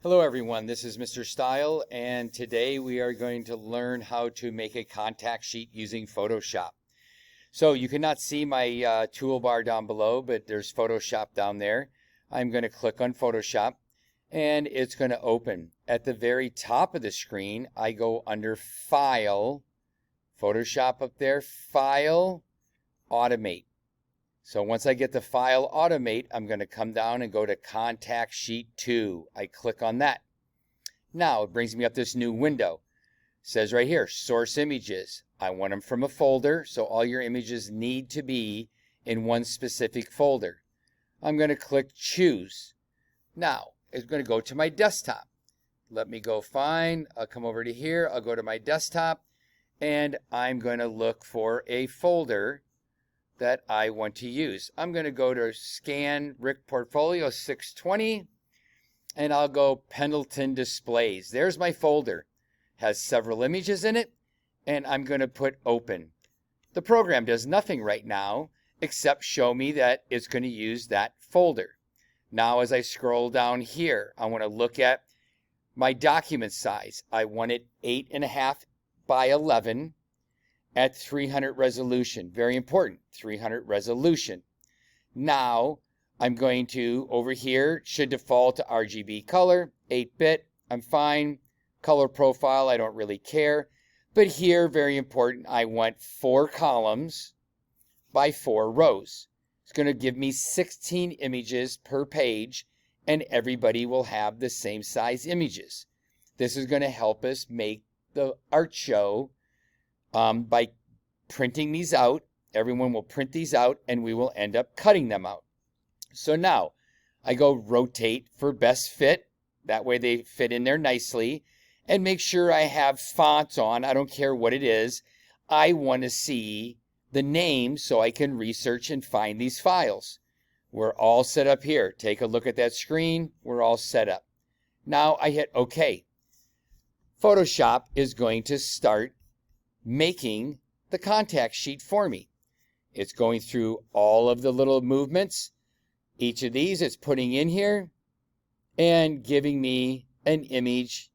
Hello everyone, this is Mr. Style, and today we are going to learn how to make a contact sheet using Photoshop. So you cannot see my toolbar down below, but there's Photoshop down there. I'm going to click on Photoshop and it's going to open. At the very top of the screen, I go under File, Photoshop up there, File, Automate. So once I get the File Automate, I'm going to come down and go to Contact Sheet 2. I click on that. Now it brings me up this new window. It says right here, Source Images. I want them from a folder, so all your images need to be in one specific folder. I'm going to click Choose. Now it's going to go to my desktop. Let me go find. I'll come over to here. I'll go to my desktop, and I'm going to look for a folder that I want to use. I'm going to go to Scan Rick Portfolio 620 and I'll go Pendleton Displays. There's my folder. Has several images in it, and I'm going to put Open. The program does nothing right now except show me that it's going to use that folder. Now as I scroll down here, I want to look at my document size. I want it 8.5 by 11 at 300 resolution. Very important, 300 resolution. Now I'm going to, over here, should default to RGB color, 8-bit, I'm fine. Color profile, I don't really care. But here, very important, I want 4 columns by 4 rows. It's going to give me 16 images per page, and everybody will have the same size images. This is going to help us make the art show by printing these out. Everyone will print these out and we will end up cutting them out. So now I go rotate for best fit. That way they fit in there nicely. And make sure I have fonts on. I don't care what it is. I want to see the name so I can research and find these files. We're all set up here. Take a look at that screen. We're all set up. Now I hit OK. Photoshop is going to start making the contact sheet for me. It's going through all of the little movements. Each of these it's putting in here and giving me an image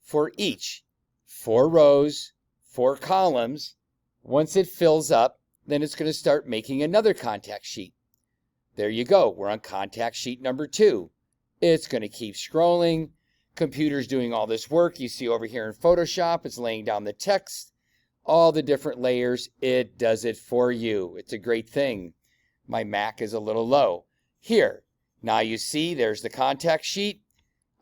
for each. 4 rows, 4 columns. Once it fills up, then it's going to start making another contact sheet. There you go. We're on contact sheet number 2. It's going to keep scrolling. Computer's doing all this work. You see over here in Photoshop, it's laying down the text, all the different layers. It does it for you. It's a great thing. My Mac is a little low. Here, now you see there's the contact sheet.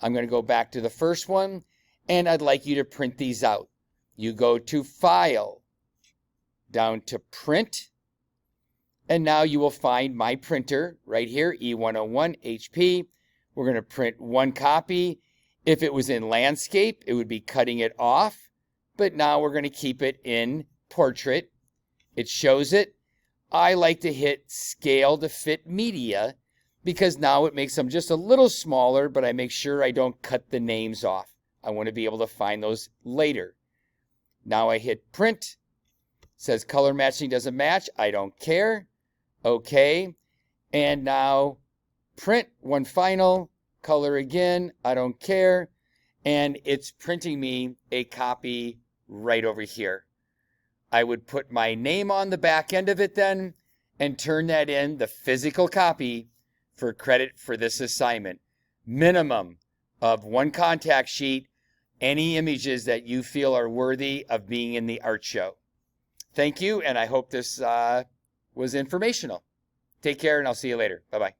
I'm going to go back to the first one, and I'd like you to print these out. You go to File, down to Print, and now you will find my printer right here, E101 HP. We're going to print 1 copy. If it was in landscape, it would be cutting it off, but now we're going to keep it in portrait. It shows it. I like to hit Scale to Fit Media because now it makes them just a little smaller, but I make sure I don't cut the names off. I want to be able to find those later. Now I hit Print. It says color matching doesn't match. I don't care. Okay. And now print one final. Color again, I don't care, and it's printing me a copy right over here. I would put my name on the back end of it then and turn that in, the physical copy, for credit for this assignment. Minimum of 1 contact sheet, any images that you feel are worthy of being in the art show. Thank you, and I hope this was informational. Take care, and I'll see you later. Bye-bye.